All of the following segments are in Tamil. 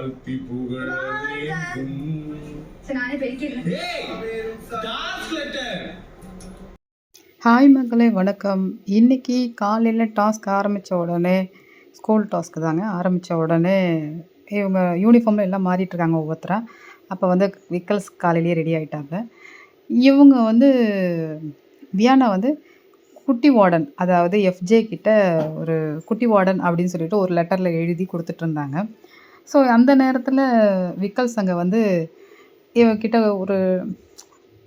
வாழ்த்தி புகழ வேண்டும். ஹாய் மக்களே, வணக்கம். இன்றைக்கி காலையில் டாஸ்க் ஆரம்பித்த உடனே, ஸ்கூல் டாஸ்க்கு தாங்க, ஆரம்பித்த உடனே இவங்க யூனிஃபார்மில் எல்லாம் மாறிட்டுருக்காங்க ஒவ்வொருத்தரா. அப்போ வந்து விக்கல்ஸ் காலையிலேயே ரெடி ஆகிட்டாங்க. இவங்க வந்து வியானா வந்து குட்டி வார்டன், அதாவது எஃப்ஜே கிட்ட ஒரு குட்டி வார்டன் அப்படின்னு சொல்லிட்டு ஒரு லெட்டரில் எழுதி கொடுத்துட்ருந்தாங்க. ஸோ அந்த நேரத்தில் விக்கல்ஸ் அங்கே வந்து இவங்கிட்ட ஒரு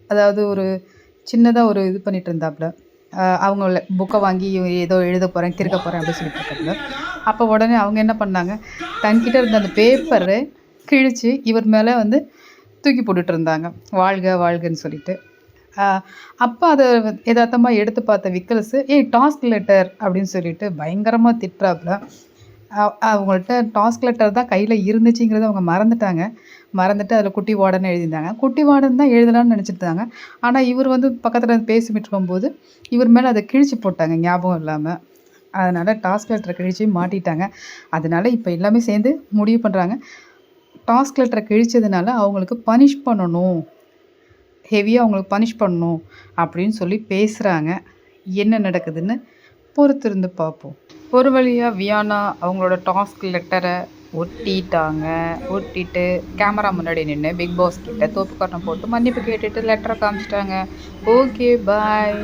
அதாவது ஒரு சின்னதாக ஒரு இது பண்ணிட்டு இருந்தாப்புல. அவங்க புக்கை வாங்கி ஏதோ எழுத போகிறேன், கிறுக்க போகிறேன் அப்படின்னு சொல்லிட்டு இருக்காப்புல. அப்போ உடனே அவங்க என்ன பண்ணாங்க, தன்கிட்ட இருந்த அந்த பேப்பரை கிழித்து இவர் மேலே வந்து தூக்கி போட்டுட்டு இருந்தாங்க, வாழ்க வாழ்கன்னு சொல்லிட்டு. அப்போ அதை யதார்த்தமாக எடுத்து பார்த்த விக்கல்ஸு, டாஸ்க் லெட்டர் அப்படின்னு சொல்லிட்டு பயங்கரமாக திட்டுறாப்புல. அவங்கள்ட்ட டாஸ்க் லெட்டர் தான் கையில் இருந்துச்சுங்கிறத அவங்க மறந்துட்டு அதில் குட்டி வார்டன் எழுதியிருந்தாங்க. குட்டி வார்டன் தான் எழுதலான்னு நினச்சிட்டாங்க. ஆனால் இவர் வந்து பக்கத்தில் பேசிக்கிட்டு இருக்கும்போது இவர் மேலே அதை கிழிச்சு போட்டாங்க ஞாபகம் இல்லாமல். அதனால் டாஸ்க் லெட்டரை கிழிச்சு மாட்டிட்டாங்க. அதனால் இப்போ எல்லாமே சேர்ந்து முடிவு பண்ணுறாங்க, டாஸ்க் லெட்டரை கிழிச்சதுனால அவங்களுக்கு பனிஷ் பண்ணணும், ஹெவியாக அவங்களுக்கு பனிஷ் பண்ணணும் அப்படின்னு சொல்லி பேசுகிறாங்க. என்ன நடக்குதுன்னு பொறுத்திருந்து பார்ப்போம். ஒரு வழியாக வியானா அவங்களோட டாஸ்க் லெட்டரை ஒட்டிட்டு கேமரா முன்னாடி நின்று பிக் பாஸ் கிட்ட தோப்பு காரணம் போட்டு மன்னிப்பு கேட்டுட்டு லெட்டரை காமிச்சிட்டாங்க. ஓகே, பாய்.